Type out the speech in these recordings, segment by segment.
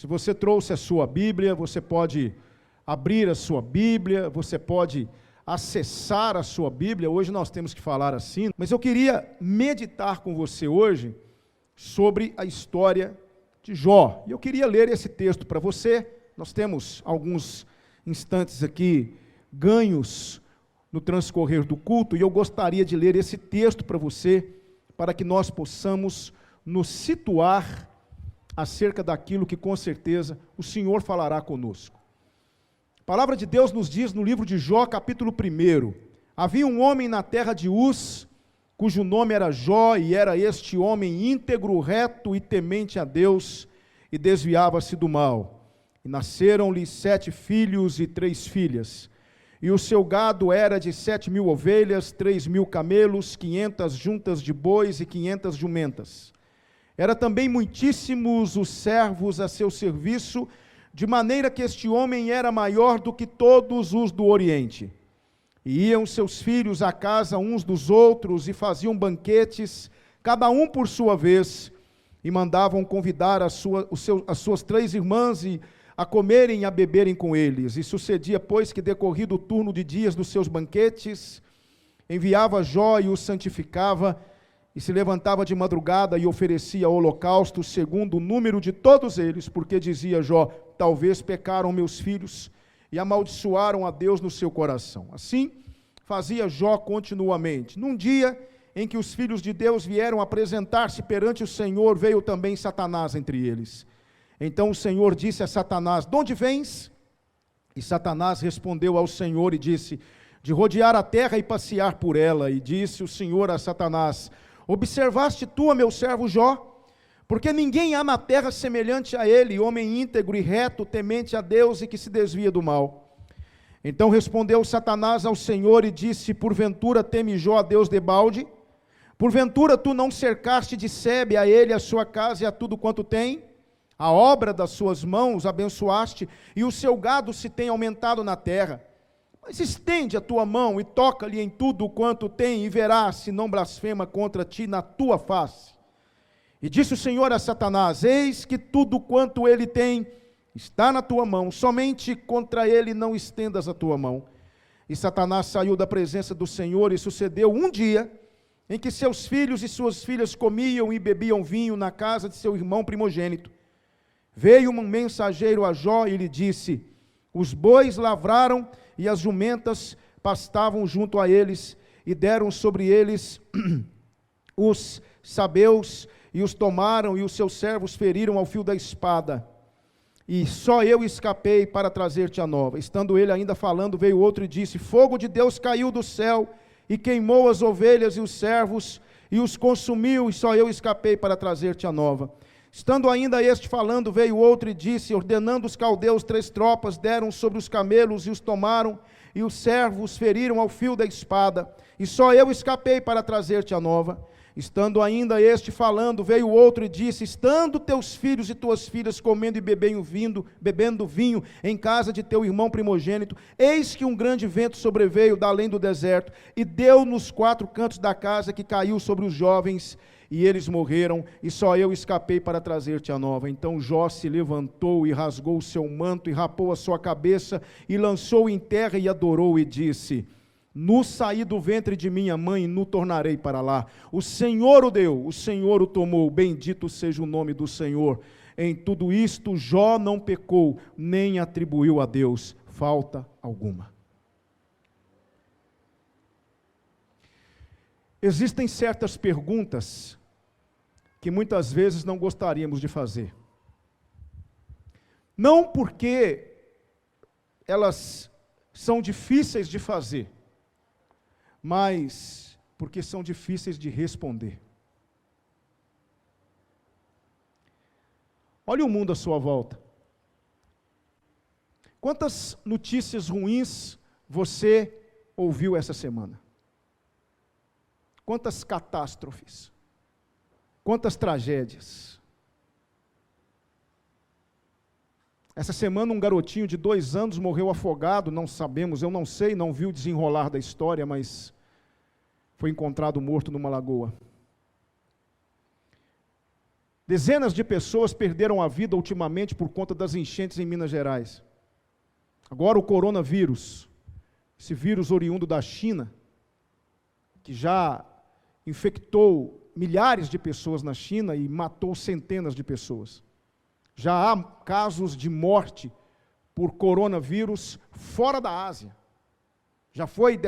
Se você trouxe a sua Bíblia, você pode abrir a sua Bíblia, você pode acessar a sua Bíblia. Hoje nós temos que falar assim, mas eu queria meditar com você hoje sobre a história de Jó. E eu queria ler esse texto para você. Nós temos alguns instantes aqui ganhos no transcorrer do culto, e eu gostaria de ler esse texto para você, para que nós possamos nos situar acerca daquilo que com certeza o Senhor falará conosco. A palavra de Deus nos diz no livro de Jó, capítulo 1: havia um homem na terra de Uz, cujo nome era Jó, e era este homem íntegro, reto e temente a Deus, e desviava-se do mal. E nasceram-lhe 7 filhos e 3 filhas. E o seu gado era de 7.000 ovelhas, 3.000 camelos, 500 juntas de bois e 500 jumentas. Era também muitíssimos os servos a seu serviço, de maneira que este homem era maior do que todos os do Oriente. E iam seus filhos à casa uns dos outros, e faziam banquetes, cada um por sua vez, e mandavam convidar as suas 3 irmãs a comerem e a beberem com eles. E sucedia, pois, que decorrido o turno de dias dos seus banquetes, enviava Jó e os santificava, e se levantava de madrugada e oferecia holocausto segundo o número de todos eles, porque dizia Jó: talvez pecaram meus filhos e amaldiçoaram a Deus no seu coração. Assim fazia Jó continuamente. Num dia em que os filhos de Deus vieram apresentar-se perante o Senhor, veio também Satanás entre eles. Então o Senhor disse a Satanás: de onde vens? E Satanás respondeu ao Senhor e disse: de rodear a terra e passear por ela. E disse o Senhor a Satanás: observaste tu a meu servo Jó? Porque ninguém há na terra semelhante a ele, homem íntegro e reto, temente a Deus e que se desvia do mal. Então respondeu Satanás ao Senhor e disse: porventura teme Jó a Deus debalde? Porventura tu não cercaste de sebe a ele, a sua casa e a tudo quanto tem? A obra das suas mãos abençoaste, e o seu gado se tem aumentado na terra. Mas estende a tua mão e toca-lhe em tudo quanto tem, e verás se não blasfema contra ti na tua face. E disse o Senhor a Satanás: eis que tudo quanto ele tem está na tua mão, somente contra ele não estendas a tua mão. E Satanás saiu da presença do Senhor, e sucedeu um dia em que seus filhos e suas filhas comiam e bebiam vinho na casa de seu irmão primogênito. Veio um mensageiro a Jó e lhe disse: os bois lavraram e as jumentas pastavam junto a eles, e deram sobre eles os sabeus, e os tomaram, e os seus servos feriram ao fio da espada. E só eu escapei para trazer-te a nova. Estando ele ainda falando, veio outro e disse: fogo de Deus caiu do céu, e queimou as ovelhas e os servos, e os consumiu, e só eu escapei para trazer-te a nova. Estando ainda este falando, veio outro e disse: ordenando os caldeus 3 tropas, deram sobre os camelos e os tomaram, e os servos feriram ao fio da espada, e só eu escapei para trazer-te a nova. Estando ainda este falando, veio outro e disse: estando teus filhos e tuas filhas comendo e bebendo vinho em casa de teu irmão primogênito, eis que um grande vento sobreveio da além do deserto, e deu nos 4 cantos da casa, que caiu sobre os jovens, e eles morreram, e só eu escapei para trazer-te a nova. Então Jó se levantou e rasgou o seu manto, e rapou a sua cabeça, e lançou em terra, e adorou, e disse: nu saí do ventre de minha mãe, e nu tornarei para lá. O Senhor o deu, o Senhor o tomou, bendito seja o nome do Senhor. Em tudo isto Jó não pecou, nem atribuiu a Deus falta alguma. Existem certas perguntas que muitas vezes não gostaríamos de fazer. Não porque elas são difíceis de fazer, mas porque são difíceis de responder. Olhe o mundo à sua volta. Quantas notícias ruins você ouviu essa semana? Quantas catástrofes? Quantas tragédias? Essa semana um garotinho de 2 anos morreu afogado, não sabemos, eu não sei, não vi o desenrolar da história, mas foi encontrado morto numa lagoa. Dezenas de pessoas perderam a vida ultimamente por conta das enchentes em Minas Gerais. Agora o coronavírus, esse vírus oriundo da China, que já infectou milhares de pessoas na China e matou centenas de pessoas. Já há casos de morte por coronavírus fora da Ásia. Já foi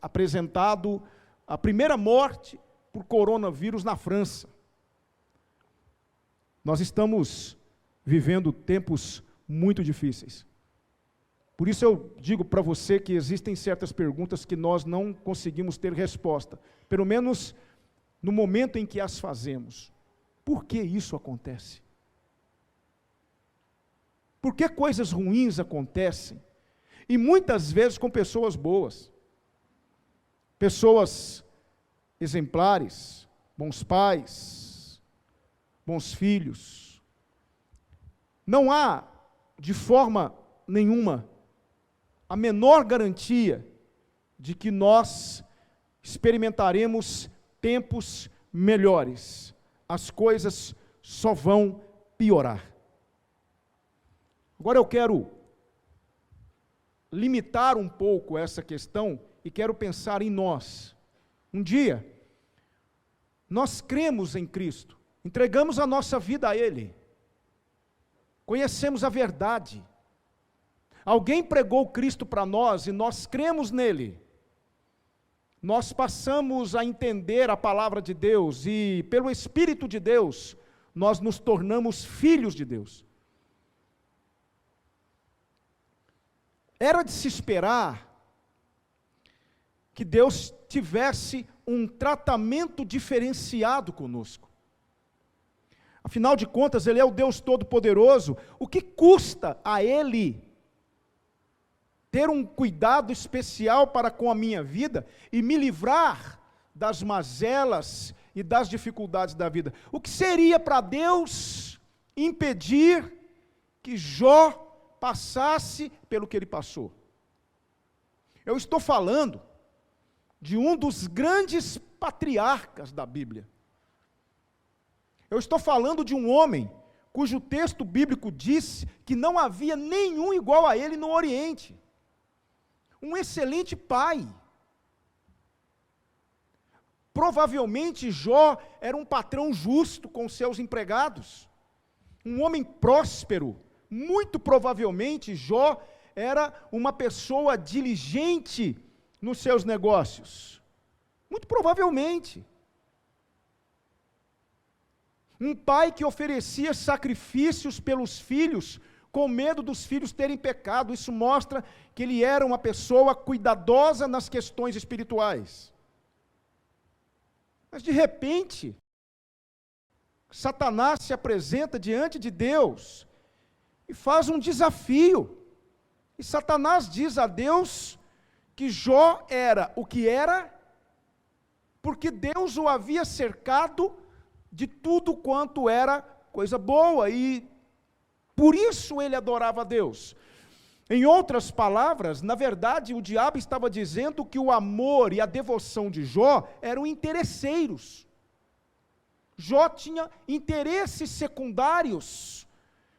apresentado a primeira morte por coronavírus na França. Nós estamos vivendo tempos muito difíceis. Por isso eu digo para você que existem certas perguntas que nós não conseguimos ter resposta, pelo menos no momento em que as fazemos. Por que isso acontece? Por que coisas ruins acontecem? E muitas vezes com pessoas boas, pessoas exemplares, bons pais, bons filhos. Não há, de forma nenhuma, a menor garantia de que nós experimentaremos tempos melhores. As coisas só vão piorar. Agora eu quero limitar um pouco essa questão e quero pensar em nós. Um dia, nós cremos em Cristo, entregamos a nossa vida a Ele, conhecemos a verdade. Alguém pregou Cristo para nós e nós cremos nele. Nós passamos a entender a palavra de Deus e, pelo Espírito de Deus, nós nos tornamos filhos de Deus. Era de se esperar que Deus tivesse um tratamento diferenciado conosco. Afinal de contas, Ele é o Deus Todo-Poderoso. O que custa a Ele ter um cuidado especial para com a minha vida e me livrar das mazelas e das dificuldades da vida? O que seria para Deus impedir que Jó passasse pelo que ele passou? Eu estou falando de um dos grandes patriarcas da Bíblia. Eu estou falando de um homem cujo texto bíblico diz que não havia nenhum igual a ele no Oriente. Um excelente pai. Provavelmente Jó era um patrão justo com seus empregados. Um homem próspero. Muito provavelmente Jó era uma pessoa diligente nos seus negócios. Muito provavelmente. Um pai que oferecia sacrifícios pelos filhos, com medo dos filhos terem pecado. Isso mostra que ele era uma pessoa cuidadosa nas questões espirituais. Mas de repente, Satanás se apresenta diante de Deus e faz um desafio. E Satanás diz a Deus que Jó era o que era, porque Deus o havia cercado de tudo quanto era coisa boa, e por isso ele adorava a Deus. Em outras palavras, na verdade, o diabo estava dizendo que o amor e a devoção de Jó eram interesseiros. Jó tinha interesses secundários,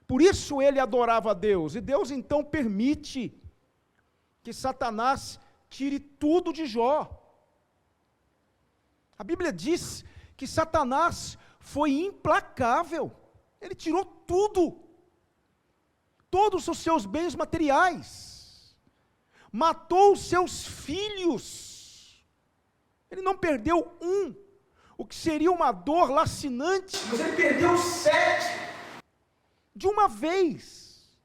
por isso ele adorava a Deus, e Deus então permite que Satanás tire tudo de Jó. A Bíblia diz que Satanás foi implacável, ele tirou tudo, todos os seus bens materiais, matou os seus filhos, ele não perdeu um, o que seria uma dor lacinante, mas ele perdeu 7, de uma vez.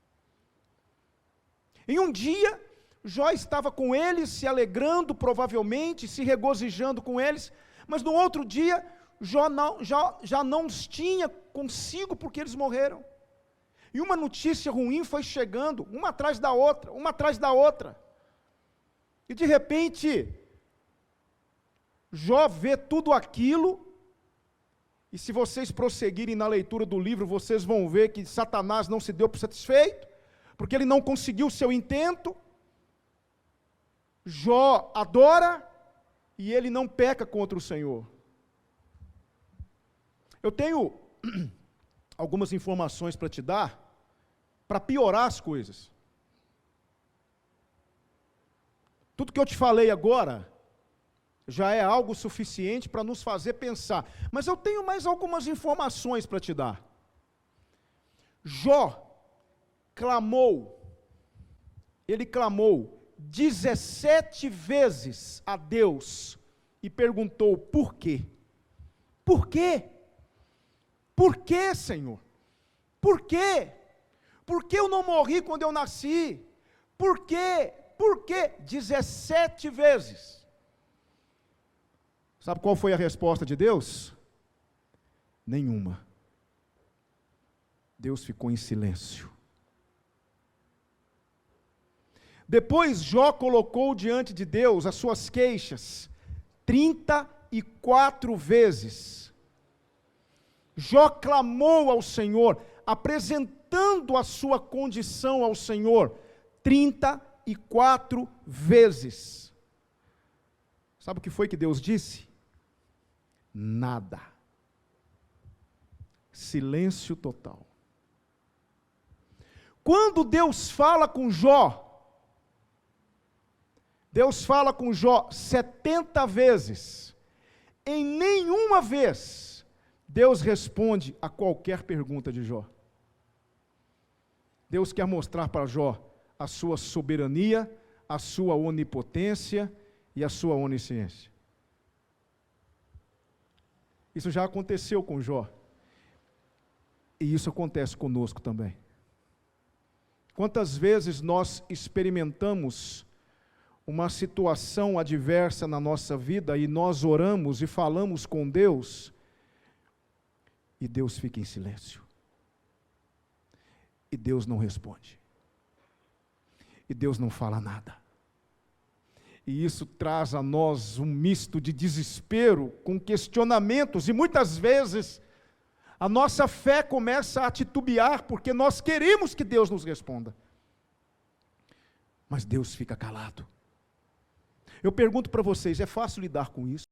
Em um dia, Jó estava com eles, se alegrando provavelmente, se regozijando com eles, mas no outro dia, Jó já não os tinha consigo porque eles morreram. E uma notícia ruim foi chegando, uma atrás da outra, uma atrás da outra. E de repente, Jó vê tudo aquilo, e se vocês prosseguirem na leitura do livro, vocês vão ver que Satanás não se deu por satisfeito, porque ele não conseguiu o seu intento. Jó adora, e ele não peca contra o Senhor. Eu tenho algumas informações para te dar, para piorar as coisas. Tudo que eu te falei agora já é algo suficiente para nos fazer pensar. Mas eu tenho mais algumas informações para te dar. Jó ele clamou 17 vezes a Deus e perguntou: por quê? Por quê? Por quê, Senhor? Por quê? Por que eu não morri quando eu nasci? Por quê? Por quê? 17 vezes. Sabe qual foi a resposta de Deus? Nenhuma. Deus ficou em silêncio. Depois Jó colocou diante de Deus as suas queixas 34 vezes. Jó clamou ao Senhor, apresentando a sua condição ao Senhor 34 vezes. Sabe o que foi que Deus disse? Nada. Silêncio total. Quando Deus fala com Jó, Deus fala com Jó 70 vezes. Em nenhuma vez Deus responde a qualquer pergunta de Jó. Deus quer mostrar para Jó a sua soberania, a sua onipotência e a sua onisciência. Isso já aconteceu com Jó. E isso acontece conosco também. Quantas vezes nós experimentamos uma situação adversa na nossa vida e nós oramos e falamos com Deus e Deus fica em silêncio. E Deus não responde. E Deus não fala nada. E isso traz a nós um misto de desespero com questionamentos, e muitas vezes a nossa fé começa a titubear, porque nós queremos que Deus nos responda. Mas Deus fica calado. Eu pergunto para vocês, é fácil lidar com isso?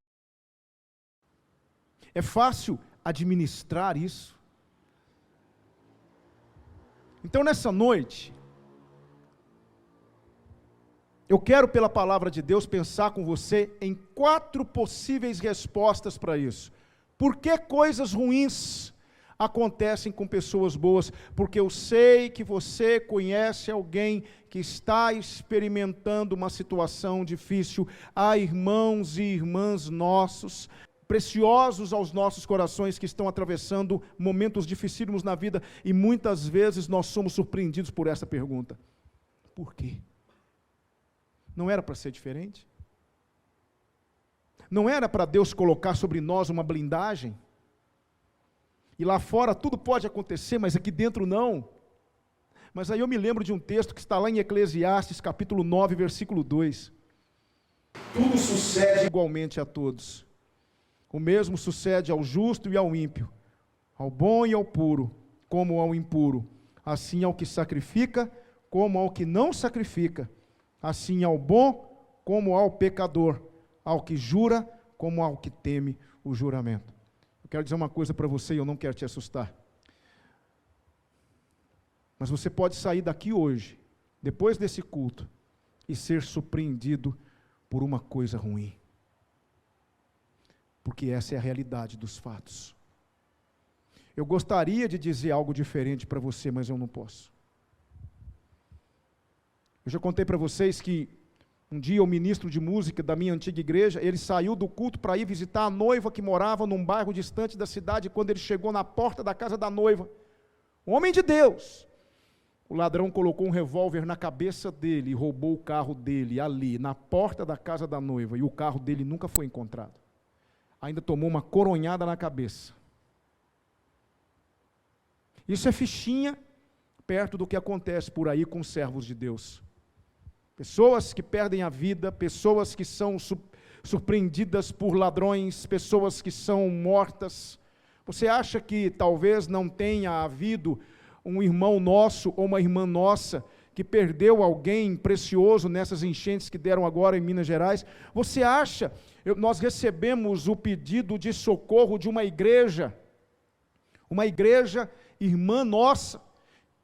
É fácil administrar isso? Então nessa noite, eu quero pela palavra de Deus pensar com você em 4 possíveis respostas para isso. Por que coisas ruins acontecem com pessoas boas? Porque eu sei que você conhece alguém que está experimentando uma situação difícil. Há irmãos e irmãs nossos, preciosos aos nossos corações, que estão atravessando momentos dificílimos na vida, e muitas vezes nós somos surpreendidos por essa pergunta: por quê? Não era para ser diferente? Não era para Deus colocar sobre nós uma blindagem? E lá fora tudo pode acontecer, mas aqui dentro não. Mas aí eu me lembro de um texto que está lá em Eclesiastes, capítulo 9, versículo 2. Tudo sucede igualmente a todos. O mesmo sucede ao justo e ao ímpio, ao bom e ao puro, como ao impuro. Assim ao que sacrifica, como ao que não sacrifica. Assim ao bom, como ao pecador. Ao que jura, como ao que teme o juramento. Eu quero dizer uma coisa para você e eu não quero te assustar. Mas você pode sair daqui hoje, depois desse culto, e ser surpreendido por uma coisa ruim. Porque essa é a realidade dos fatos. Eu gostaria de dizer algo diferente para você, mas eu não posso. Eu já contei para vocês que um dia o ministro de música da minha antiga igreja, ele saiu do culto para ir visitar a noiva que morava num bairro distante da cidade. Quando ele chegou na porta da casa da noiva, um homem de Deus, o ladrão colocou um revólver na cabeça dele e roubou o carro dele ali, na porta da casa da noiva, e o carro dele nunca foi encontrado. Ainda tomou uma coronhada na cabeça. Isso é fichinha perto do que acontece por aí com os servos de Deus. Pessoas que perdem a vida, pessoas que são surpreendidas por ladrões, pessoas que são mortas. Você acha que talvez não tenha havido um irmão nosso ou uma irmã nossa que perdeu alguém precioso nessas enchentes que deram agora em Minas Gerais? Você acha? Nós recebemos o pedido de socorro de uma igreja Uma igreja irmã nossa,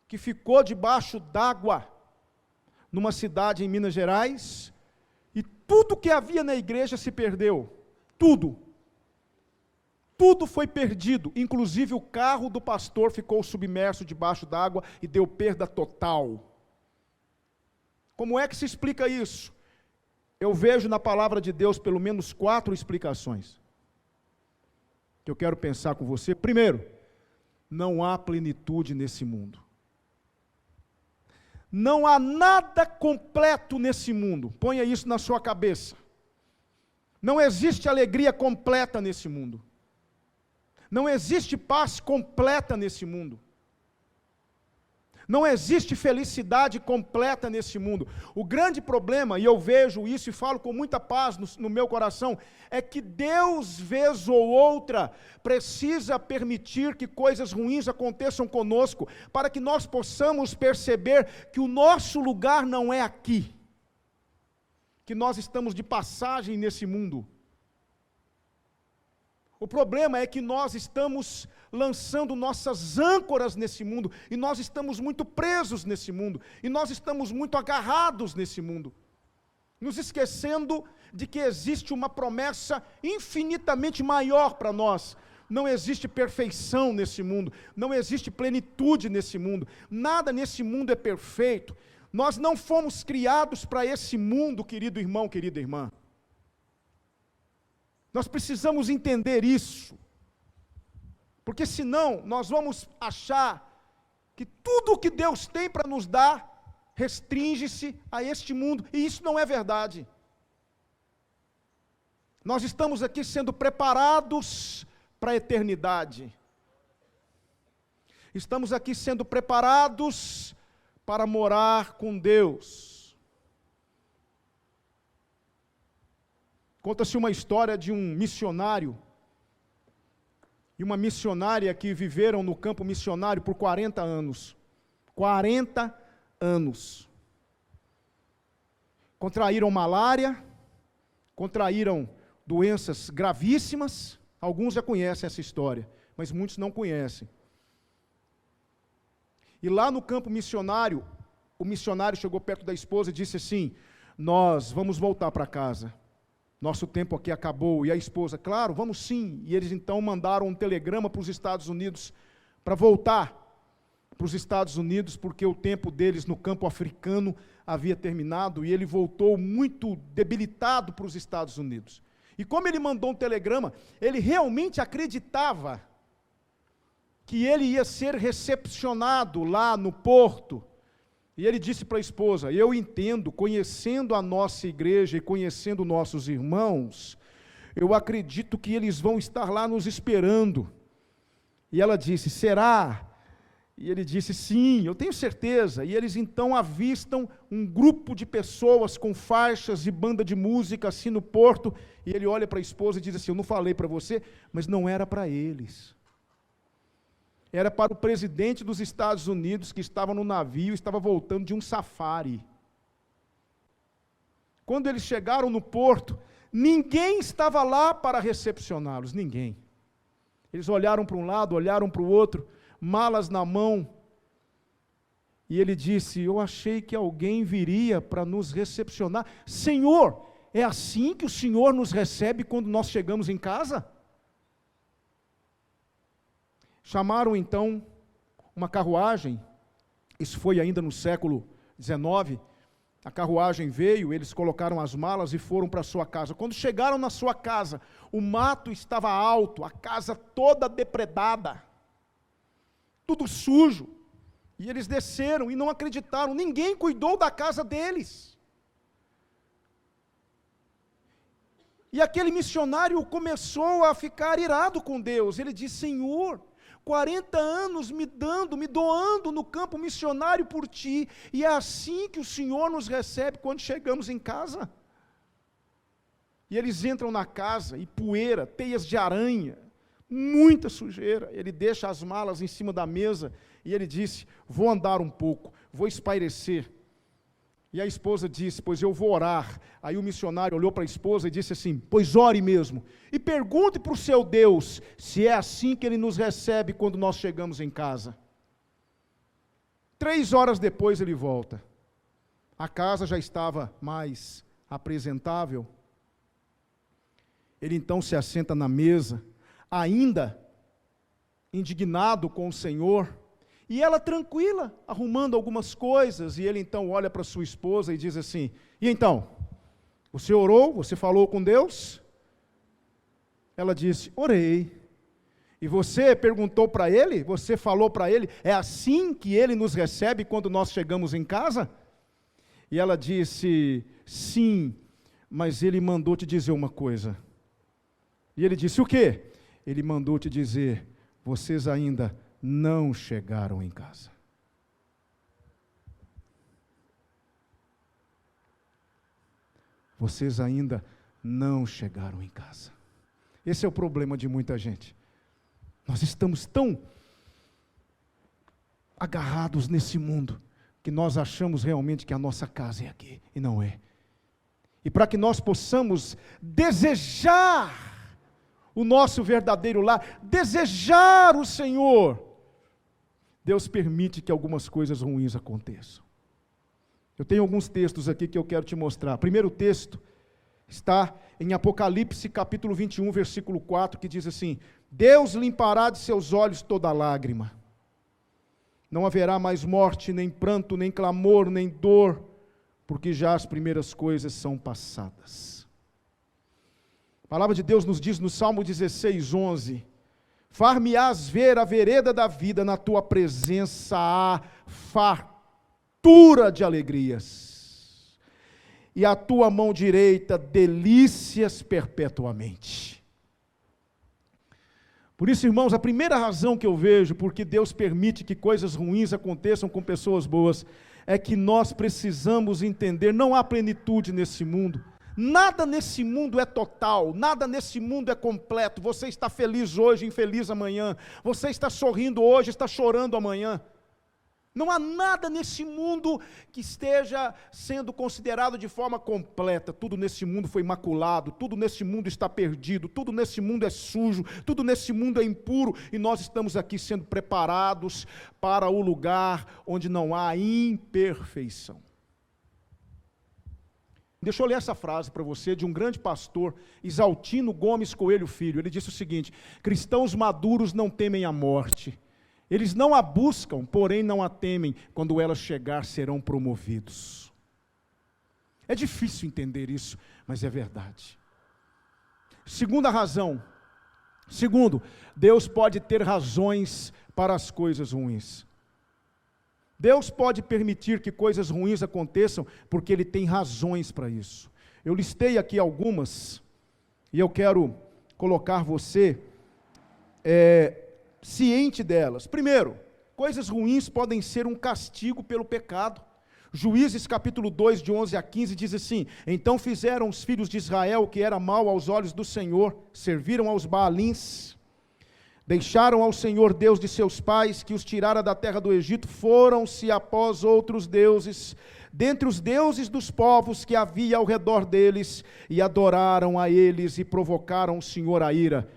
que ficou debaixo d'água, numa cidade em Minas Gerais, e tudo que havia na igreja se perdeu. Tudo. Tudo foi perdido, inclusive o carro do pastor ficou submerso debaixo d'água e deu perda total. Como é que se explica isso? Eu vejo na palavra de Deus pelo menos 4 explicações que eu quero pensar com você. Primeiro, não há plenitude nesse mundo. Não há nada completo nesse mundo. Ponha isso na sua cabeça. Não existe alegria completa nesse mundo. Não existe paz completa nesse mundo. Não existe felicidade completa nesse mundo. O grande problema, e eu vejo isso e falo com muita paz no meu coração, é que Deus, vez ou outra, precisa permitir que coisas ruins aconteçam conosco, para que nós possamos perceber que o nosso lugar não é aqui, que nós estamos de passagem nesse mundo. O problema é que nós estamos lançando nossas âncoras nesse mundo, e nós estamos muito presos nesse mundo, e nós estamos muito agarrados nesse mundo, nos esquecendo de que existe uma promessa infinitamente maior para nós. Não existe perfeição nesse mundo, não existe plenitude nesse mundo, nada nesse mundo é perfeito. Nós não fomos criados para esse mundo, querido irmão, querida irmã. Nós precisamos entender isso, porque senão nós vamos achar que tudo o que Deus tem para nos dar restringe-se a este mundo, e isso não é verdade. Nós estamos aqui sendo preparados para a eternidade. Estamos aqui sendo preparados para morar com Deus. Conta-se uma história de um missionário e uma missionária que viveram no campo missionário por 40 anos. 40 anos. Contraíram malária, contraíram doenças gravíssimas. Alguns já conhecem essa história, mas muitos não conhecem. E lá no campo missionário, o missionário chegou perto da esposa e disse assim: nós vamos voltar para casa. Nosso tempo aqui acabou. E a esposa: claro, vamos sim. E eles então mandaram um telegrama para os Estados Unidos, para voltar para os Estados Unidos, porque o tempo deles no campo africano havia terminado, e ele voltou muito debilitado para os Estados Unidos. E como ele mandou um telegrama, ele realmente acreditava que ele ia ser recepcionado lá no porto. E ele disse para a esposa: eu entendo, conhecendo a nossa igreja e conhecendo nossos irmãos, eu acredito que eles vão estar lá nos esperando. E ela disse: será? E ele disse: sim, eu tenho certeza. E eles então avistam um grupo de pessoas com faixas e banda de música assim no porto, e ele olha para a esposa e diz assim: eu não falei para você, mas não era para eles. Era para o presidente dos Estados Unidos, que estava no navio, estava voltando de um safari. Quando eles chegaram no porto, ninguém estava lá para recepcioná-los, ninguém. Eles olharam para um lado, olharam para o outro, malas na mão, e ele disse: eu achei que alguém viria para nos recepcionar. Senhor, é assim que o Senhor nos recebe quando nós chegamos em casa? Chamaram então uma carruagem, isso foi ainda no século XIX, a carruagem veio, eles colocaram as malas e foram para a sua casa. Quando chegaram na sua casa, o mato estava alto, a casa toda depredada, tudo sujo, e eles desceram e não acreditaram, ninguém cuidou da casa deles. E aquele missionário começou a ficar irado com Deus. Ele disse: Senhor, 40 anos me doando no campo missionário por ti, e é assim que o Senhor nos recebe quando chegamos em casa? E eles entram na casa, e poeira, teias de aranha, muita sujeira. Ele deixa as malas em cima da mesa, e ele disse: vou andar um pouco, vou espairecer. E a esposa disse, pois eu vou orar. Aí o missionário olhou para a esposa e disse assim, pois ore mesmo. E pergunte para o seu Deus, se é assim que Ele nos recebe quando nós chegamos em casa. 3 horas depois ele volta. A casa já estava mais apresentável. Ele então se assenta na mesa, ainda indignado com o Senhor, e ela tranquila, arrumando algumas coisas, e ele então olha para sua esposa e diz assim, e então, você orou, você falou com Deus? Ela disse, orei. E você perguntou para ele, você falou para ele, é assim que ele nos recebe quando nós chegamos em casa? E ela disse, sim, mas ele mandou te dizer uma coisa. E ele disse, o quê? Ele mandou te dizer, vocês ainda não chegaram em casa. Vocês ainda não chegaram em casa. Esse é o problema de muita gente. Nós estamos tão agarrados nesse mundo, que nós achamos realmente que a nossa casa é aqui, e não é. E para que nós possamos desejar o nosso verdadeiro lar, desejar o Senhor, Deus permite que algumas coisas ruins aconteçam. Eu tenho alguns textos aqui que eu quero te mostrar. O primeiro texto está em Apocalipse capítulo 21, versículo 4, que diz assim, Deus limpará de seus olhos toda lágrima. Não haverá mais morte, nem pranto, nem clamor, nem dor, porque já as primeiras coisas são passadas. A palavra de Deus nos diz no Salmo 16, 11, far-me-ás ver a vereda da vida, na tua presença há fartura de alegrias, e a tua mão direita delícias perpetuamente. Por isso, irmãos, a primeira razão que eu vejo porque Deus permite que coisas ruins aconteçam com pessoas boas, é que nós precisamos entender, não há plenitude nesse mundo, nada nesse mundo é total, nada nesse mundo é completo. Você está feliz hoje, infeliz amanhã, você está sorrindo hoje, está chorando amanhã. Não há nada nesse mundo que esteja sendo considerado de forma completa. Tudo nesse mundo foi maculado, tudo nesse mundo está perdido, tudo nesse mundo é sujo, tudo nesse mundo é impuro, e nós estamos aqui sendo preparados para o lugar onde não há imperfeição. Deixa eu ler essa frase para você de um grande pastor, Isaltino Gomes Coelho Filho. Ele disse o seguinte, cristãos maduros não temem a morte. Eles não a buscam, porém não a temem. Quando ela chegar, serão promovidos. É difícil entender isso, mas é verdade. Segunda razão. Segundo, Deus pode ter razões para as coisas ruins. Deus pode permitir que coisas ruins aconteçam, porque Ele tem razões para isso. Eu listei aqui algumas, e eu quero colocar você ciente delas. Primeiro, coisas ruins podem ser um castigo pelo pecado. Juízes capítulo 2, de 11 a 15, diz assim, então fizeram os filhos de Israel o que era mal aos olhos do Senhor, serviram aos Baalins, deixaram ao Senhor Deus de seus pais, que os tirara da terra do Egito, foram-se após outros deuses, dentre os deuses dos povos que havia ao redor deles, e adoraram a eles, e provocaram o Senhor a ira.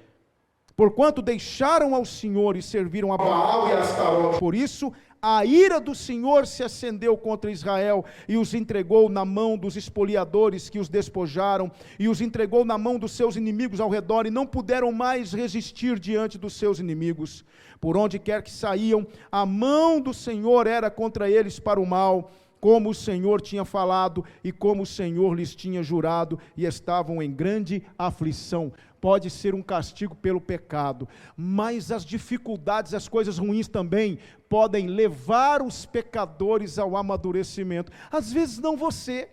Porquanto deixaram ao Senhor e serviram a Baal e a Astarote. Por isso, a ira do Senhor se acendeu contra Israel e os entregou na mão dos espoliadores que os despojaram e os entregou na mão dos seus inimigos ao redor e não puderam mais resistir diante dos seus inimigos. Por onde quer que saíam, a mão do Senhor era contra eles para o mal, como o Senhor tinha falado e como o Senhor lhes tinha jurado, e estavam em grande aflição. Pode ser um castigo pelo pecado, mas as dificuldades, as coisas ruins também podem levar os pecadores ao amadurecimento. Às vezes não você.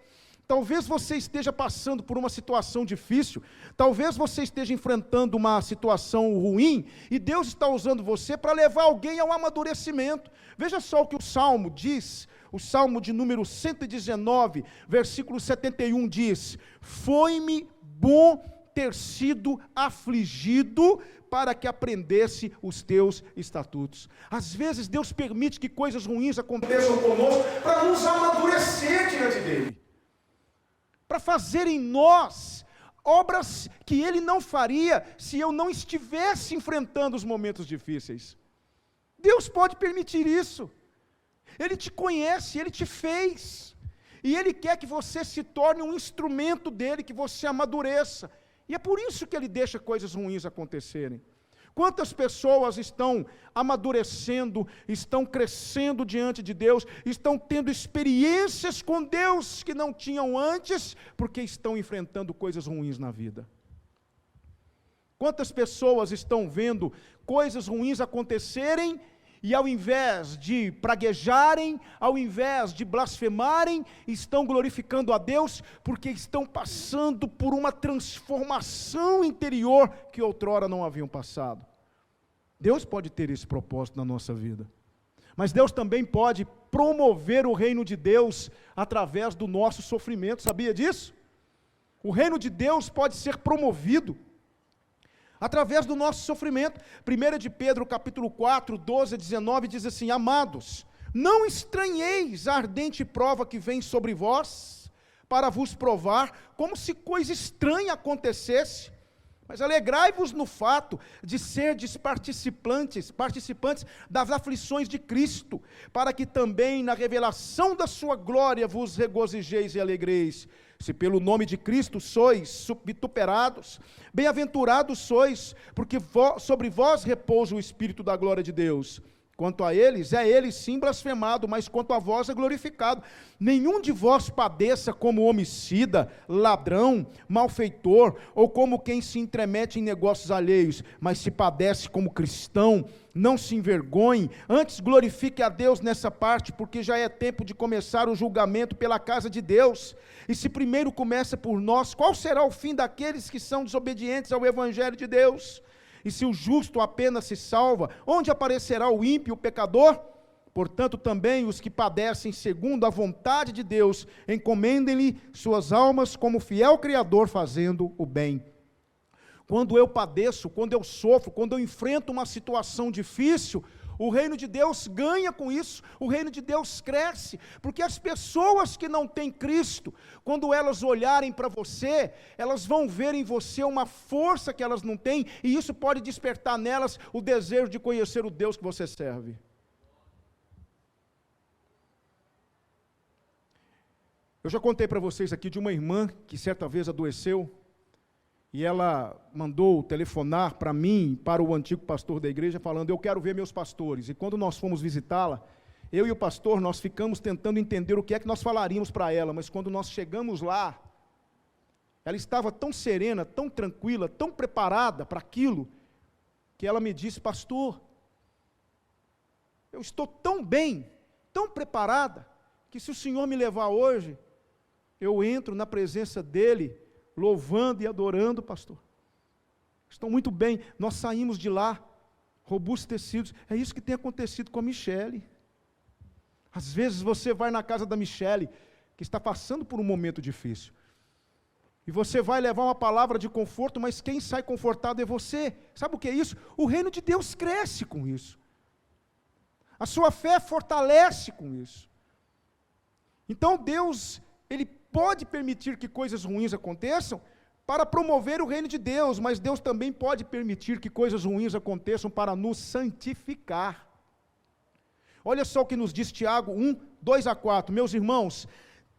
Talvez você esteja passando por uma situação difícil, talvez você esteja enfrentando uma situação ruim, e Deus está usando você para levar alguém ao amadurecimento. Veja só o que o Salmo diz, o Salmo de número 119, versículo 71 diz, foi-me bom ter sido afligido para que aprendesse os teus estatutos. Às vezes Deus permite que coisas ruins aconteçam conosco para nos amadurecer diante dele, para fazer em nós obras que ele não faria se eu não estivesse enfrentando os momentos difíceis. Deus pode permitir isso. Ele te conhece, ele te fez, e ele quer que você se torne um instrumento dele, que você amadureça. E é por isso que ele deixa coisas ruins acontecerem. Quantas pessoas estão amadurecendo, estão crescendo diante de Deus, estão tendo experiências com Deus que não tinham antes, porque estão enfrentando coisas ruins na vida. Quantas pessoas estão vendo coisas ruins acontecerem, e ao invés de praguejarem, ao invés de blasfemarem, estão glorificando a Deus, porque estão passando por uma transformação interior que outrora não haviam passado. Deus pode ter esse propósito na nossa vida, mas Deus também pode promover o reino de Deus através do nosso sofrimento, sabia disso? O reino de Deus pode ser promovido através do nosso sofrimento. 1 de Pedro, capítulo 4, 12 a 19, diz assim: amados, não estranheis a ardente prova que vem sobre vós, para vos provar, como se coisa estranha acontecesse, mas alegrai-vos no fato de serdes participantes das aflições de Cristo, para que também na revelação da sua glória vos regozijeis e alegreis. Se pelo nome de Cristo sois vituperados, bem-aventurados sois, porque sobre vós repousa o Espírito da glória de Deus. Quanto a eles, é ele sim blasfemado, mas quanto a vós é glorificado. Nenhum de vós padeça como homicida, ladrão, malfeitor, ou como quem se intromete em negócios alheios, mas se padece como cristão, não se envergonhe, antes glorifique a Deus nessa parte, porque já é tempo de começar o julgamento pela casa de Deus. E se primeiro começa por nós, qual será o fim daqueles que são desobedientes ao Evangelho de Deus? E se o justo apenas se salva, onde aparecerá o ímpio, o pecador? Portanto, também os que padecem segundo a vontade de Deus, encomendem-lhe suas almas como fiel Criador, fazendo o bem. Quando eu padeço, quando eu sofro, quando eu enfrento uma situação difícil, o reino de Deus ganha com isso, o reino de Deus cresce, porque as pessoas que não têm Cristo, quando elas olharem para você, elas vão ver em você uma força que elas não têm, e isso pode despertar nelas o desejo de conhecer o Deus que você serve. Eu já contei para vocês aqui de uma irmã que certa vez adoeceu, e ela mandou telefonar para mim, para o antigo pastor da igreja, falando: eu quero ver meus pastores. E quando nós fomos visitá-la, eu e o pastor, nós ficamos tentando entender o que é que nós falaríamos para ela, mas quando nós chegamos lá, ela estava tão serena, tão tranquila, tão preparada para aquilo, que ela me disse: pastor, eu estou tão bem, tão preparada, que se o senhor me levar hoje, eu entro na presença dele, louvando e adorando, pastor. Estou muito bem. Nós saímos de lá robustecidos. É isso que tem acontecido com a Michele. Às vezes você vai na casa da Michele, que está passando por um momento difícil, e você vai levar uma palavra de conforto, mas quem sai confortado é você. Sabe o que é isso? O reino de Deus cresce com isso. A sua fé fortalece com isso. Então Deus, Ele pode permitir que coisas ruins aconteçam para promover o reino de Deus, mas Deus também pode permitir que coisas ruins aconteçam para nos santificar. Olha só o que nos diz Tiago 1, 2 a 4. Meus irmãos,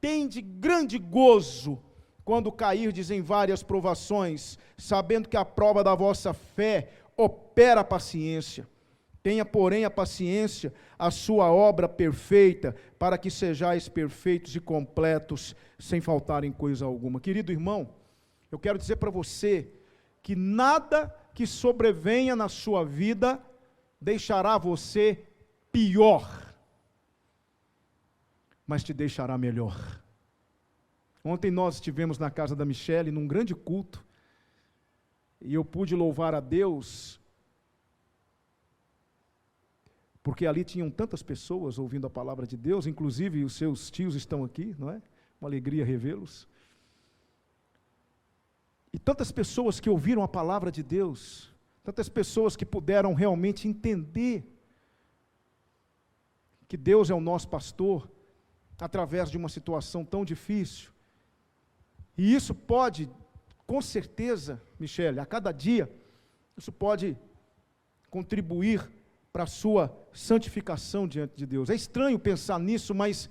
tende grande gozo quando cairdes em várias provações, sabendo que a prova da vossa fé opera a paciência. Tenha, porém, a paciência, a sua obra perfeita, para que sejais perfeitos e completos, sem faltar em coisa alguma. Querido irmão, eu quero dizer para você, que nada que sobrevenha na sua vida, deixará você pior, mas te deixará melhor. Ontem nós estivemos na casa da Michele, num grande culto, e eu pude louvar a Deus, porque ali tinham tantas pessoas ouvindo a palavra de Deus, inclusive os seus tios estão aqui, não é? Uma alegria revê-los. E tantas pessoas que ouviram a palavra de Deus, tantas pessoas que puderam realmente entender que Deus é o nosso pastor, através de uma situação tão difícil. E isso pode, com certeza, Michele, a cada dia, isso pode contribuir para a sua santificação diante de Deus. É estranho pensar nisso, mas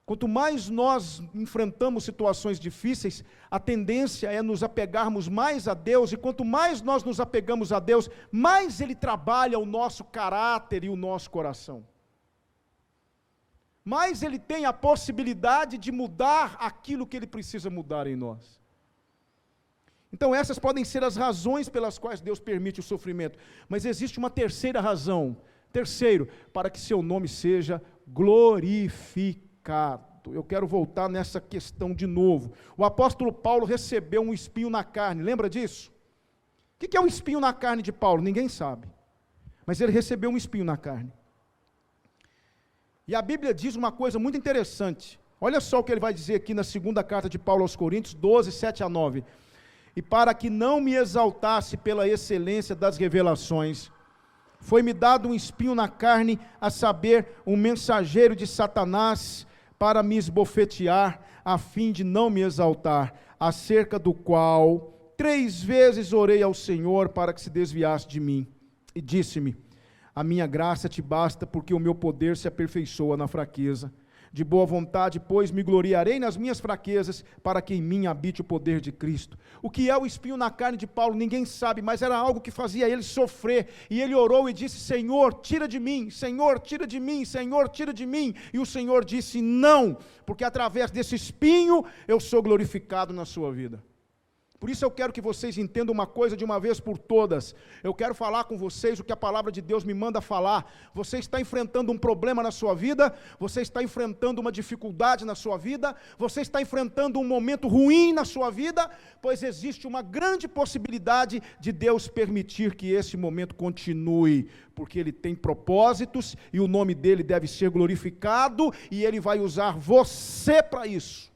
quanto mais nós enfrentamos situações difíceis, a tendência é nos apegarmos mais a Deus, e quanto mais nós nos apegamos a Deus, mais Ele trabalha o nosso caráter e o nosso coração. Mais Ele tem a possibilidade de mudar aquilo que Ele precisa mudar em nós. Então essas podem ser as razões pelas quais Deus permite o sofrimento, mas existe uma terceira razão. Terceiro, para que seu nome seja glorificado. Eu quero voltar nessa questão de novo. O apóstolo Paulo recebeu um espinho na carne, lembra disso? O que é um espinho na carne de Paulo? Ninguém sabe, mas ele recebeu um espinho na carne. E a Bíblia diz uma coisa muito interessante. Olha só o que ele vai dizer aqui na segunda carta de Paulo aos Coríntios, 12, 7 a 9. E para que não me exaltasse pela excelência das revelações, foi-me dado um espinho na carne, a saber, um mensageiro de Satanás, para me esbofetear, a fim de não me exaltar, acerca do qual 3 vezes orei ao Senhor para que se desviasse de mim. E disse-me: a minha graça te basta, porque o meu poder se aperfeiçoa na fraqueza. De boa vontade, pois, me gloriarei nas minhas fraquezas, para que em mim habite o poder de Cristo. O que é o espinho na carne de Paulo, ninguém sabe, mas era algo que fazia ele sofrer. E ele orou e disse: Senhor, tira de mim, Senhor, tira de mim, Senhor, tira de mim. E o Senhor disse: não, porque através desse espinho eu sou glorificado na sua vida. Por isso eu quero que vocês entendam uma coisa de uma vez por todas. Eu quero falar com vocês o que a palavra de Deus me manda falar. Você está enfrentando um problema na sua vida, você está enfrentando uma dificuldade na sua vida, você está enfrentando um momento ruim na sua vida, pois existe uma grande possibilidade de Deus permitir que esse momento continue, porque Ele tem propósitos e o nome dEle deve ser glorificado e Ele vai usar você para isso.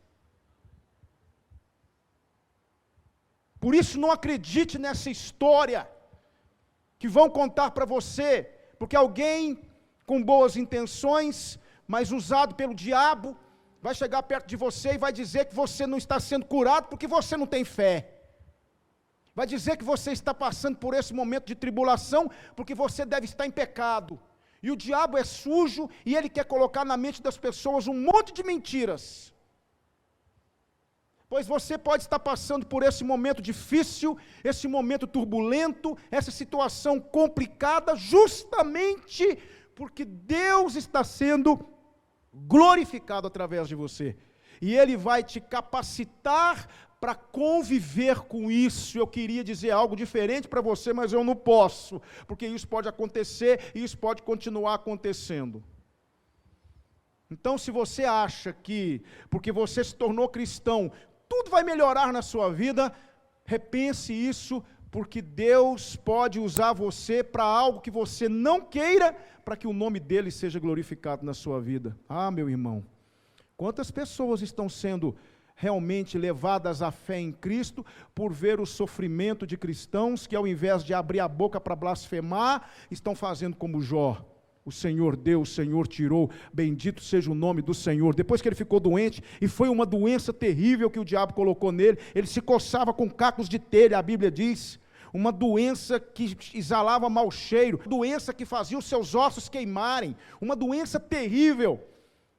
Por isso não acredite nessa história que vão contar para você, porque alguém com boas intenções, mas usado pelo diabo, vai chegar perto de você e vai dizer que você não está sendo curado porque você não tem fé. Vai dizer que você está passando por esse momento de tribulação porque você deve estar em pecado. E o diabo é sujo e ele quer colocar na mente das pessoas um monte de mentiras. Pois você pode estar passando por esse momento difícil, esse momento turbulento, essa situação complicada, justamente porque Deus está sendo glorificado através de você. E Ele vai te capacitar para conviver com isso. Eu queria dizer algo diferente para você, mas eu não posso, porque isso pode acontecer e isso pode continuar acontecendo. Então, se você acha que, porque você se tornou cristão, tudo vai melhorar na sua vida, repense isso, porque Deus pode usar você para algo que você não queira, para que o nome dEle seja glorificado na sua vida. Ah, meu irmão, quantas pessoas estão sendo realmente levadas à fé em Cristo, por ver o sofrimento de cristãos, que ao invés de abrir a boca para blasfemar, estão fazendo como Jó. O Senhor deu, o Senhor tirou, bendito seja o nome do Senhor. Depois que ele ficou doente, e foi uma doença terrível que o diabo colocou nele, ele se coçava com cacos de telha, a Bíblia diz, uma doença que exalava mau cheiro, doença que fazia os seus ossos queimarem, uma doença terrível.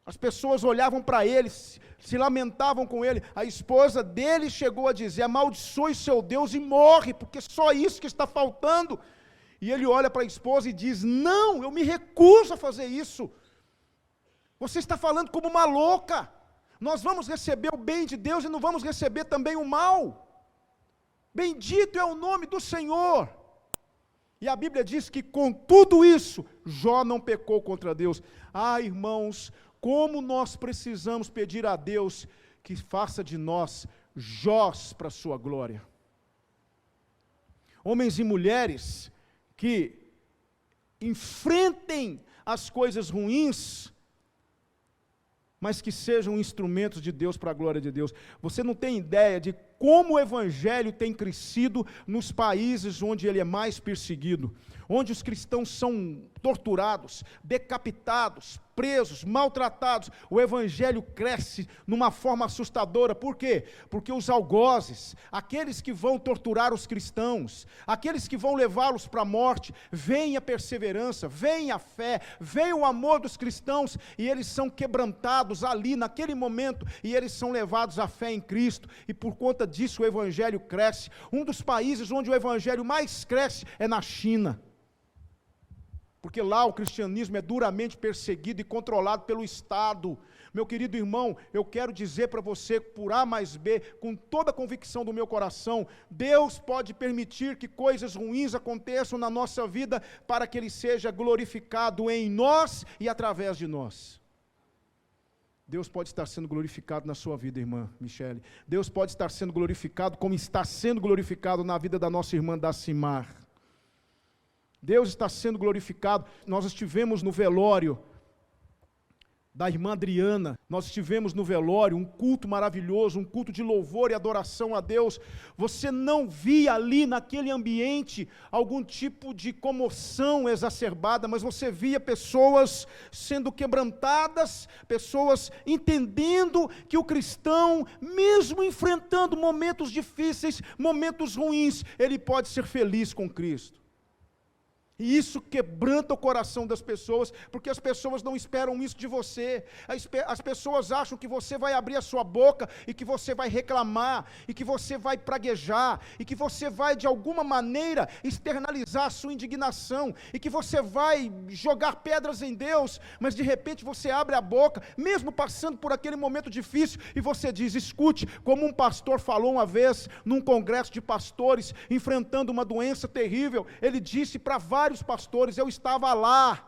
As pessoas olhavam para ele, se lamentavam com ele. A esposa dele chegou a dizer: amaldiçoe seu Deus e morre, porque só isso que está faltando. E ele olha para a esposa e diz: não, eu me recuso a fazer isso. Você está falando como uma louca. Nós vamos receber o bem de Deus e não vamos receber também o mal. Bendito é o nome do Senhor. E a Bíblia diz que com tudo isso, Jó não pecou contra Deus. Ah, irmãos, como nós precisamos pedir a Deus que faça de nós Jós para a sua glória. Homens e mulheres que enfrentem as coisas ruins, mas que sejam instrumentos de Deus para a glória de Deus. Você não tem ideia de como o evangelho tem crescido nos países onde ele é mais perseguido, onde os cristãos são torturados, decapitados, presos, maltratados. O evangelho cresce numa forma assustadora. Por quê? Porque os algozes, aqueles que vão torturar os cristãos, aqueles que vão levá-los para a morte, veem a perseverança, veem a fé, veem o amor dos cristãos, e eles são quebrantados ali, naquele momento, e eles são levados à fé em Cristo, e por conta disso o evangelho cresce. Um dos países onde o evangelho mais cresce é na China, porque lá o cristianismo é duramente perseguido e controlado pelo Estado. Meu querido irmão, eu quero dizer para você, por A mais B, com toda a convicção do meu coração, Deus pode permitir que coisas ruins aconteçam na nossa vida, para que Ele seja glorificado em nós e através de nós. Deus pode estar sendo glorificado na sua vida, irmã Michele. Deus pode estar sendo glorificado, como está sendo glorificado na vida da nossa irmã Dacimar. Deus está sendo glorificado. Nós estivemos no velório da irmã Adriana, nós estivemos no velório, um culto maravilhoso, um culto de louvor e adoração a Deus. Você não via ali naquele ambiente algum tipo de comoção exacerbada, mas você via pessoas sendo quebrantadas, pessoas entendendo que o cristão, mesmo enfrentando momentos difíceis, momentos ruins, ele pode ser feliz com Cristo. E isso quebranta o coração das pessoas, porque as pessoas não esperam isso de você. As pessoas acham que você vai abrir a sua boca, e que você vai reclamar, e que você vai praguejar, e que você vai de alguma maneira externalizar a sua indignação, e que você vai jogar pedras em Deus, mas de repente você abre a boca, mesmo passando por aquele momento difícil, e você diz: escute, como um pastor falou uma vez, num congresso de pastores, enfrentando uma doença terrível, ele disse para vários pastores, eu estava lá,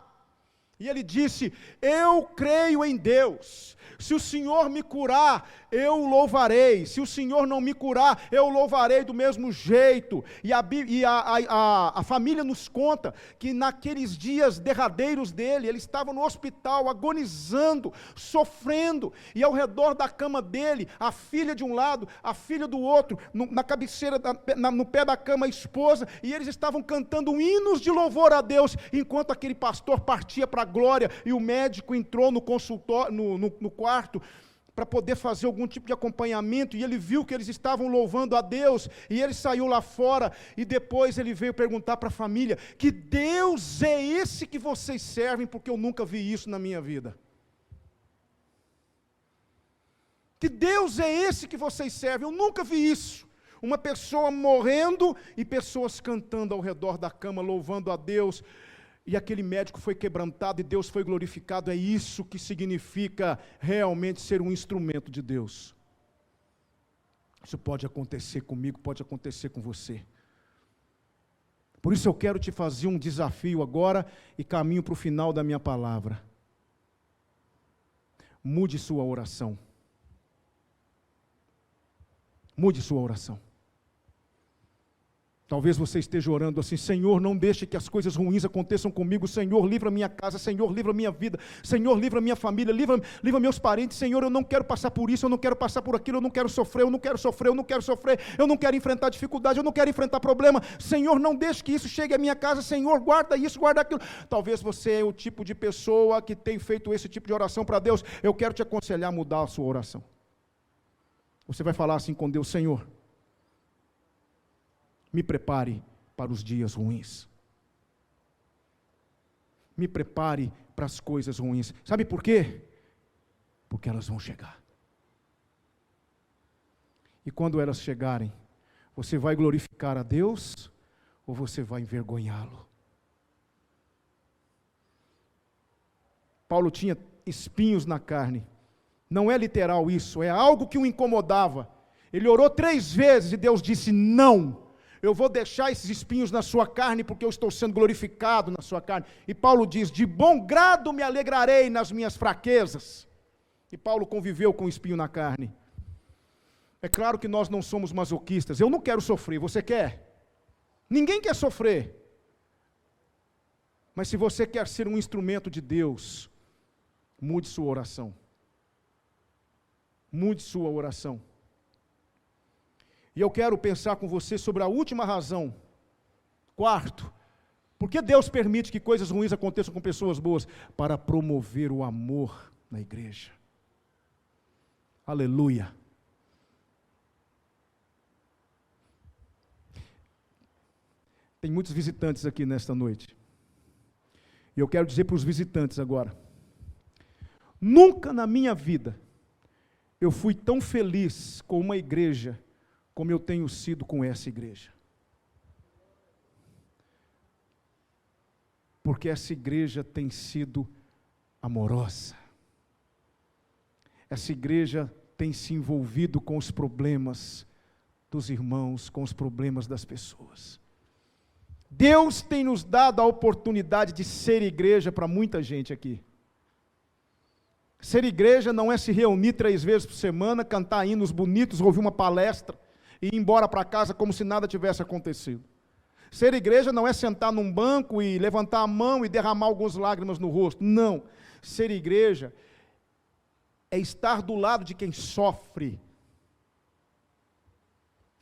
e ele disse: eu creio em Deus, se o Senhor me curar, eu o louvarei, se o Senhor não me curar, eu o louvarei do mesmo jeito. E a família nos conta que naqueles dias derradeiros dele, ele estava no hospital, agonizando, sofrendo, e ao redor da cama dele, a filha de um lado, a filha do outro, na cabeceira, no pé da cama, a esposa, e eles estavam cantando hinos de louvor a Deus, enquanto aquele pastor partia para a glória, e o médico entrou no consultório, no quarto, para poder fazer algum tipo de acompanhamento, e ele viu que eles estavam louvando a Deus, e ele saiu lá fora, e depois ele veio perguntar para a família: que Deus é esse que vocês servem, porque eu nunca vi isso na minha vida. Que Deus é esse que vocês servem? Eu nunca vi isso. Uma pessoa morrendo, e pessoas cantando ao redor da cama, louvando a Deus. E aquele médico foi quebrantado e Deus foi glorificado. É isso que significa realmente ser um instrumento de Deus. Isso pode acontecer comigo, pode acontecer com você. Por isso eu quero te fazer um desafio agora, e caminho para o final da minha palavra. Mude sua oração. Mude sua oração. Talvez você esteja orando assim: Senhor, não deixe que as coisas ruins aconteçam comigo. Senhor, livra minha casa. Senhor, livra minha vida. Senhor, livra minha família. Livra meus parentes. Senhor, eu não quero passar por isso, eu não quero passar por aquilo, eu não quero sofrer, eu não quero sofrer, eu não quero sofrer, eu não quero enfrentar dificuldade, eu não quero enfrentar problema. Senhor, não deixe que isso chegue à minha casa. Senhor, guarda isso, guarda aquilo. Talvez você é o tipo de pessoa que tem feito esse tipo de oração para Deus. Eu quero te aconselhar a mudar a sua oração. Você vai falar assim com Deus: Senhor, me prepare para os dias ruins. Me prepare para as coisas ruins. Sabe por quê? Porque elas vão chegar. E quando elas chegarem, você vai glorificar a Deus ou você vai envergonhá-lo? Paulo tinha espinhos na carne. Não é literal isso, é algo que o incomodava. Ele orou 3 vezes e Deus disse: não. Eu vou deixar esses espinhos na sua carne, porque eu estou sendo glorificado na sua carne. E Paulo diz: de bom grado me alegrarei nas minhas fraquezas. E Paulo conviveu com o espinho na carne. É claro que nós não somos masoquistas. Eu não quero sofrer, você quer? Ninguém quer sofrer. Mas se você quer ser um instrumento de Deus, mude sua oração. Mude sua oração. E eu quero pensar com você sobre a última razão. Quarto, por que Deus permite que coisas ruins aconteçam com pessoas boas? Para promover o amor na igreja. Aleluia. Tem muitos visitantes aqui nesta noite. E eu quero dizer para os visitantes agora: nunca na minha vida eu fui tão feliz com uma igreja como eu tenho sido com essa igreja. Porque essa igreja tem sido amorosa. Essa igreja tem se envolvido com os problemas dos irmãos, com os problemas das pessoas. Deus tem nos dado a oportunidade de ser igreja para muita gente aqui. Ser igreja não é se reunir 3 vezes por semana, cantar hinos bonitos, ouvir uma palestra e ir embora para casa como se nada tivesse acontecido. Ser igreja não é sentar num banco e levantar a mão e derramar algumas lágrimas no rosto. Não. Ser igreja é estar do lado de quem sofre.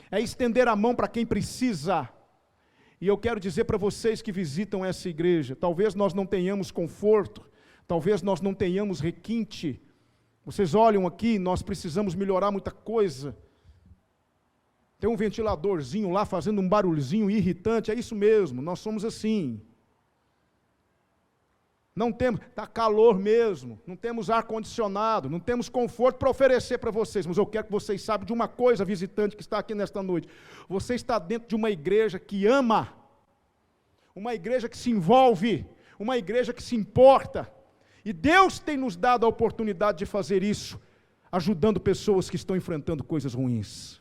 É estender a mão para quem precisa. E eu quero dizer para vocês que visitam essa igreja, talvez nós não tenhamos conforto, talvez nós não tenhamos requinte. Vocês olham aqui, nós precisamos melhorar muita coisa. Tem um ventiladorzinho lá fazendo um barulhinho irritante, é isso mesmo, nós somos assim. Não temos, está calor mesmo, não temos ar-condicionado, não temos conforto para oferecer para vocês, mas eu quero que vocês saibam de uma coisa, visitante que está aqui nesta noite. Você está dentro de uma igreja que ama, uma igreja que se envolve, uma igreja que se importa, e Deus tem nos dado a oportunidade de fazer isso, ajudando pessoas que estão enfrentando coisas ruins.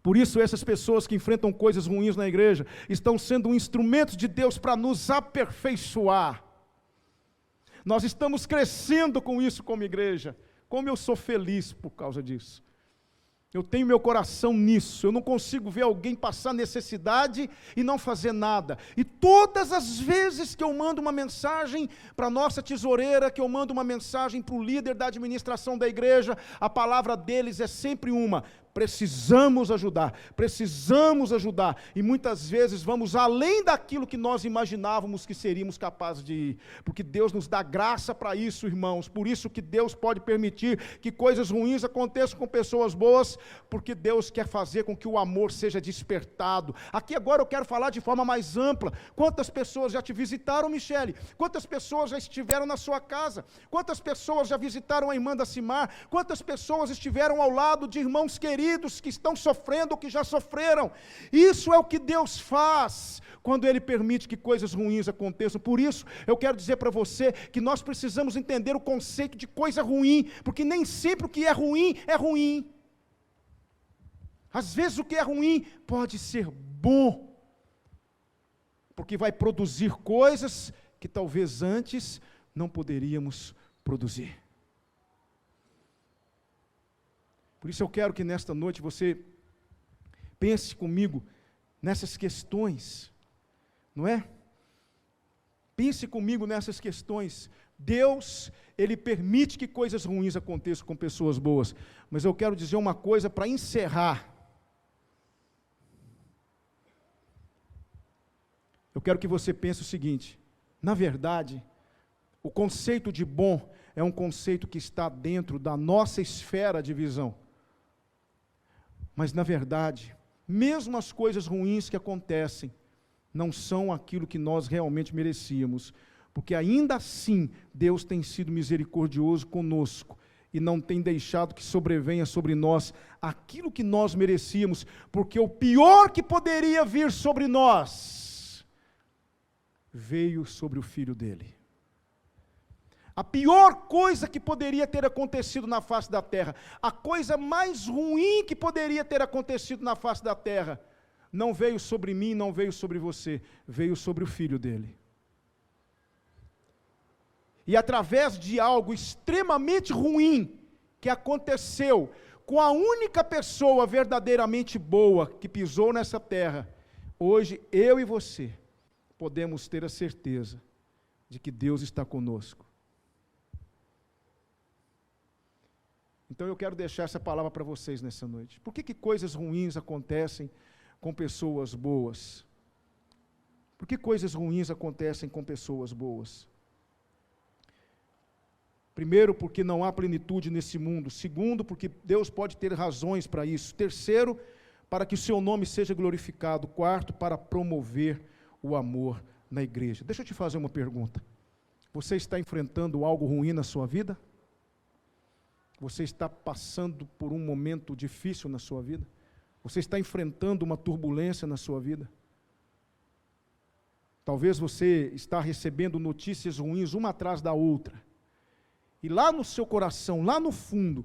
Por isso, essas pessoas que enfrentam coisas ruins na igreja estão sendo instrumentos de Deus para nos aperfeiçoar. Nós estamos crescendo com isso como igreja. Como eu sou feliz por causa disso. Eu tenho meu coração nisso. Eu não consigo ver alguém passar necessidade e não fazer nada. E todas as vezes que eu mando uma mensagem para a nossa tesoureira, que eu mando uma mensagem para o líder da administração da igreja, a palavra deles é sempre uma: precisamos ajudar, e muitas vezes vamos além daquilo que nós imaginávamos que seríamos capazes de ir, porque Deus nos dá graça para isso, irmãos. Por isso que Deus pode permitir que coisas ruins aconteçam com pessoas boas, porque Deus quer fazer com que o amor seja despertado. Aqui agora eu quero falar de forma mais ampla. Quantas pessoas já te visitaram, Michele? Quantas pessoas já estiveram na sua casa? Quantas pessoas já visitaram a irmã da Cimar? Quantas pessoas estiveram ao lado de irmãos queridos que estão sofrendo ou que já sofreram? Isso é o que Deus faz quando Ele permite que coisas ruins aconteçam. Por isso, eu quero dizer para você que nós precisamos entender o conceito de coisa ruim, porque nem sempre o que é ruim é ruim. Às vezes o que é ruim pode ser bom, porque vai produzir coisas que talvez antes não poderíamos produzir. Por isso eu quero que nesta noite você pense comigo nessas questões, não é? Pense comigo nessas questões. Deus, Ele permite que coisas ruins aconteçam com pessoas boas, mas eu quero dizer uma coisa para encerrar. Eu quero que você pense o seguinte: na verdade, o conceito de bom é um conceito que está dentro da nossa esfera de visão. Mas, na verdade, mesmo as coisas ruins que acontecem, não são aquilo que nós realmente merecíamos, porque ainda assim, Deus tem sido misericordioso conosco, e não tem deixado que sobrevenha sobre nós aquilo que nós merecíamos, porque o pior que poderia vir sobre nós, veio sobre o Filho dele. A pior coisa que poderia ter acontecido na face da terra, a coisa mais ruim que poderia ter acontecido na face da terra, não veio sobre mim, não veio sobre você, veio sobre o Filho dele. E através de algo extremamente ruim que aconteceu com a única pessoa verdadeiramente boa que pisou nessa terra, hoje eu e você podemos ter a certeza de que Deus está conosco. Então eu quero deixar essa palavra para vocês nessa noite. Por que coisas ruins acontecem com pessoas boas? Por que coisas ruins acontecem com pessoas boas? Primeiro, porque não há plenitude nesse mundo. Segundo, porque Deus pode ter razões para isso. Terceiro, para que o seu nome seja glorificado. Quarto, para promover o amor na igreja. Deixa eu te fazer uma pergunta. Você está enfrentando algo ruim na sua vida? Você está passando por um momento difícil na sua vida? Você está enfrentando uma turbulência na sua vida? Talvez você está recebendo notícias ruins uma atrás da outra. E lá no seu coração, lá no fundo,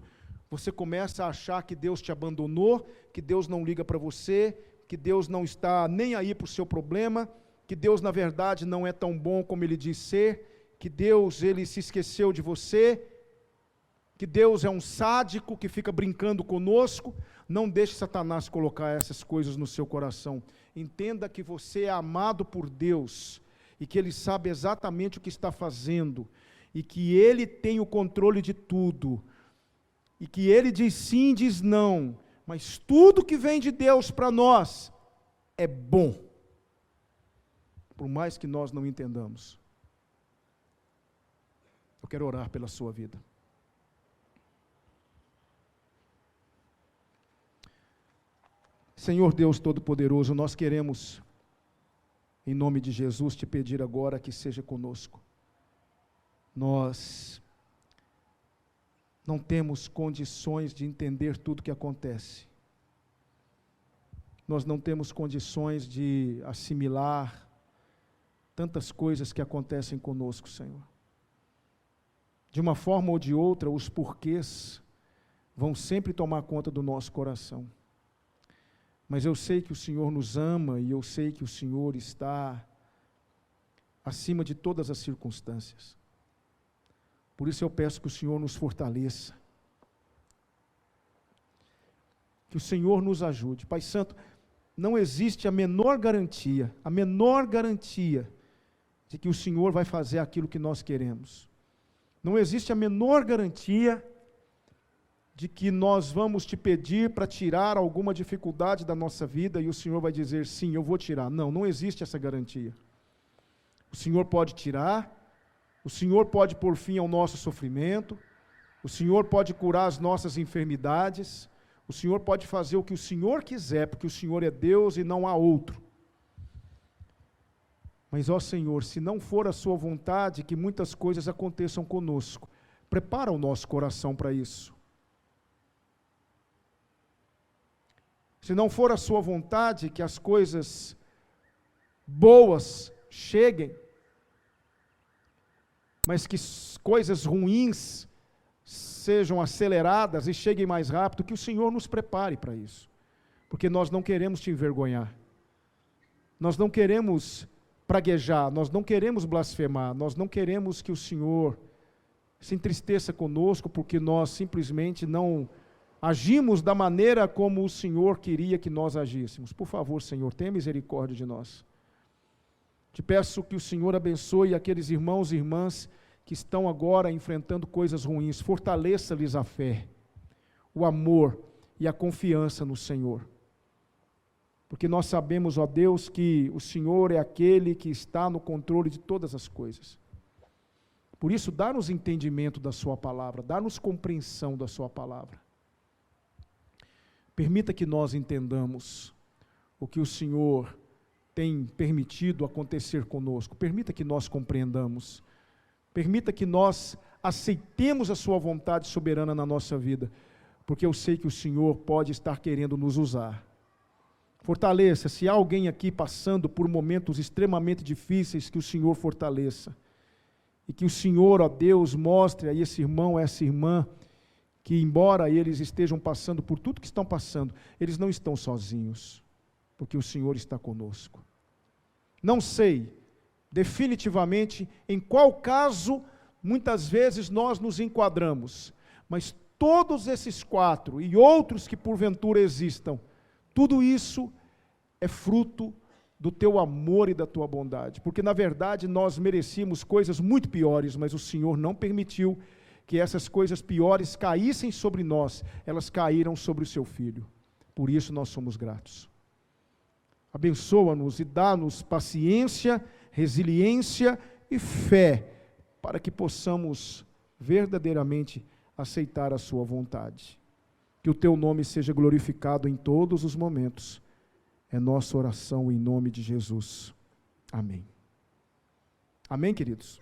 você começa a achar que Deus te abandonou, que Deus não liga para você, que Deus não está nem aí para o seu problema, que Deus, na verdade, não é tão bom como Ele diz ser, que Deus, Ele se esqueceu de você, que Deus é um sádico que fica brincando conosco. Não deixe Satanás colocar essas coisas no seu coração. Entenda que você é amado por Deus, e que Ele sabe exatamente o que está fazendo, e que Ele tem o controle de tudo, e que Ele diz sim, diz não, mas tudo que vem de Deus para nós é bom, por mais que nós não entendamos. Eu quero orar pela sua vida. Senhor Deus Todo-Poderoso, nós queremos, em nome de Jesus, te pedir agora que seja conosco. Nós não temos condições de entender tudo o que acontece. Nós não temos condições de assimilar tantas coisas que acontecem conosco, Senhor. De uma forma ou de outra, os porquês vão sempre tomar conta do nosso coração. Mas eu sei que o Senhor nos ama e eu sei que o Senhor está acima de todas as circunstâncias. Por isso eu peço que o Senhor nos fortaleça. Que o Senhor nos ajude. Pai Santo, não existe a menor garantia de que o Senhor vai fazer aquilo que nós queremos. Não existe a menor garantia de que nós vamos te pedir para tirar alguma dificuldade da nossa vida e o Senhor vai dizer, sim, eu vou tirar. Não, não existe essa garantia. O Senhor pode tirar, o Senhor pode pôr fim ao nosso sofrimento, o Senhor pode curar as nossas enfermidades, o Senhor pode fazer o que o Senhor quiser, porque o Senhor é Deus e não há outro. Mas, ó Senhor, se não for a sua vontade que muitas coisas aconteçam conosco, prepara o nosso coração para isso. Se não for a sua vontade que as coisas boas cheguem, mas que coisas ruins sejam aceleradas e cheguem mais rápido, que o Senhor nos prepare para isso. Porque nós não queremos te envergonhar. Nós não queremos praguejar, nós não queremos blasfemar, nós não queremos que o Senhor se entristeça conosco, porque nós simplesmente não agimos da maneira como o Senhor queria que nós agíssemos. Por favor, Senhor, tenha misericórdia de nós. Te peço que o Senhor abençoe aqueles irmãos e irmãs que estão agora enfrentando coisas ruins. Fortaleça-lhes a fé, o amor e a confiança no Senhor. Porque nós sabemos, ó Deus, que o Senhor é aquele que está no controle de todas as coisas. Por isso, dá-nos entendimento da sua palavra, dá-nos compreensão da sua palavra. Permita que nós entendamos o que o Senhor tem permitido acontecer conosco. Permita que nós compreendamos. Permita que nós aceitemos a sua vontade soberana na nossa vida, porque eu sei que o Senhor pode estar querendo nos usar. Fortaleça, se há alguém aqui passando por momentos extremamente difíceis, que o Senhor fortaleça. E que o Senhor, ó Deus, mostre a esse irmão, a essa irmã, que embora eles estejam passando por tudo que estão passando, eles não estão sozinhos, porque o Senhor está conosco. Não sei, definitivamente, em qual caso, muitas vezes nós nos enquadramos, mas todos esses 4 e outros que porventura existam, tudo isso é fruto do teu amor e da tua bondade, porque na verdade nós merecíamos coisas muito piores, mas o Senhor não permitiu que essas coisas piores caíssem sobre nós, elas caíram sobre o seu Filho. Por isso nós somos gratos. Abençoa-nos e dá-nos paciência, resiliência e fé, para que possamos verdadeiramente aceitar a sua vontade. Que o teu nome seja glorificado em todos os momentos. É nossa oração em nome de Jesus. Amém. Amém, queridos?